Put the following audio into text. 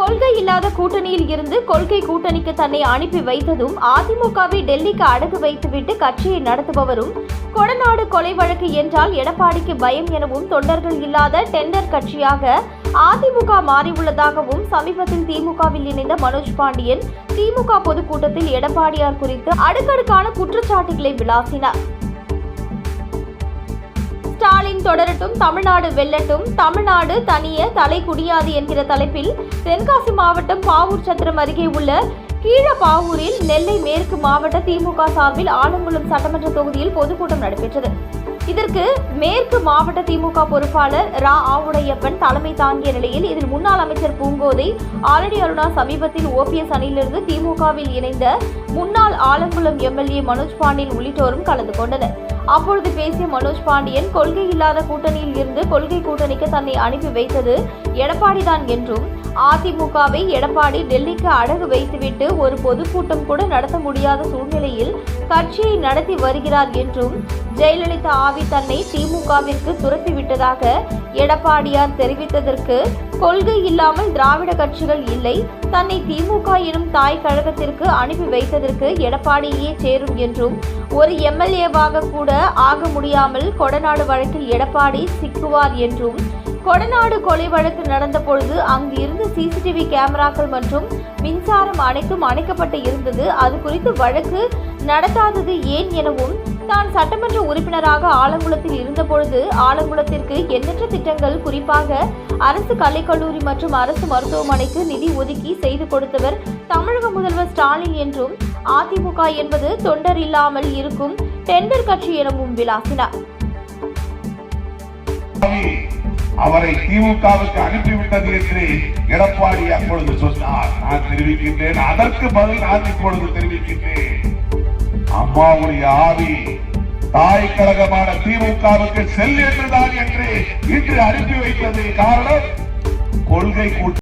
கொள்கை இல்லாத கூட்டணியில் இருந்து கொள்கை கூட்டணிக்கு தன்னை அனுப்பி வைத்ததும் அதிமுகவை டெல்லிக்கு அடகு வைத்துவிட்டு கட்சியை நடத்துபவரும் கொடநாடு கொலை வழக்கு என்றால் எடப்பாடிக்கு பயம் எனவும் தொண்டர்கள் இல்லாத டெண்டர் கட்சியாக அதிமுக மாறியுள்ளதாகவும் சமீபத்தில் திமுகவில் இணைந்த மனோஜ் பாண்டியன் திமுக பொதுக்கூட்டத்தில் எடப்பாடியார் குறித்து அடுக்கடுக்கான குற்றச்சாட்டுகளை விளாசினார். ஸ்டாலின் தொடரட்டும், தமிழ்நாடு வெல்லட்டும், தமிழ்நாடு தனிய தலை குடியாது என்கிற தலைப்பில் தென்காசி மாவட்டம் பாவூர் சத்திரம் அருகே உள்ள கீழப்பாவூரில் நெல்லை மேற்கு மாவட்ட திமுக சார்பில் ஆலங்குளம் சட்டமன்ற தொகுதியில் பொதுக்கூட்டம் நடைபெற்றது. இதற்கு மேற்கு மாவட்ட திமுக பொறுப்பாளர் ரா ஆவுடையப்பன் தலைமை தாங்கிய நிலையில் இதில் முன்னாள் அமைச்சர் பூங்கோதை, ஆலடி அருணா, சமீபத்தில் ஓபிஎஸ் அணியிலிருந்து திமுகவில் இணைந்த முன்னாள் ஆலங்குளம் எம்எல்ஏ மனோஜ் பாண்டியன் உள்ளிட்டோரும் கலந்து கொண்டனர். அப்பொழுது பேசிய மனோஜ் பாண்டியன், கொள்கை இல்லாத கூட்டணியில் இருந்து கொள்கை கூட்டணிக்கு தன்னை அனுப்பி வைத்தது எடப்பாடிதான் என்றும், அதிமுகவை எடப்பாடி டெல்லிக்கு அடகு வைத்துவிட்டு ஒரு பொதுக்கூட்டம் கூட நடத்த முடியாத சூழ்நிலையில் கட்சியை நடத்தி வருகிறார் என்றும், ஜெயலலிதா ஆவி தன்னை திமுகவிற்கு துரத்திவிட்டதாக எடப்பாடியார் தெரிவித்ததற்கு, கொள்கை இல்லாமல் திராவிட கட்சிகள் இல்லை, தன்னை திமுக எனும் தாய் கழகத்திற்கு அனுப்பி வைத்ததற்கு எடப்பாடியே சேரும் என்றும், ஒரு எம்எல்ஏவாக கூட ஆக முடியாமல் கொடநாடு வழக்கில் எடப்பாடி சிக்குவார் என்றும், கொடநாடு கொலை வழக்கு நடந்த பொழுது அங்கு இருந்த சிசிடிவி கேமராக்கள் மற்றும் மின்சாரம் அனைத்தும் அணைக்கப்பட்டு இருந்தது, அது குறித்து வழக்கு நடத்தாதது ஏன் எனவும், தான் சட்டமன்ற உறுப்பினராக ஆலங்குளத்தில் இருந்தபொழுது ஆலங்குளத்திற்கு எண்ணற்ற திட்டங்கள், குறிப்பாக அரசு கலைக்கல்லூரி மற்றும் அரசு மருத்துவமனைக்கு நிதி ஒதுக்கி செய்து கொடுத்தவர் தமிழக முதல்வர் ஸ்டாலின் என்றும், அதிமுக என்பது தொண்டர் இல்லாமல் இருக்கும் டெண்டர் கட்சி எனவும் விளாசினார். அவரை திமுகவுக்கு அனுப்பிவிட்டது என்று எடப்பாடி அப்பொழுது சொன்னார். நான் தெரிவிக்கின்றேன், அதற்கு பதில் நான் இப்பொழுது தெரிவிக்கின்றேன். அம்மாவுடைய ஆவி தாய் கழகமான திமுகவுக்கு செல் என்றுதான் என்று இன்று அனுப்பி வைத்தது. காரணம், கொள்கை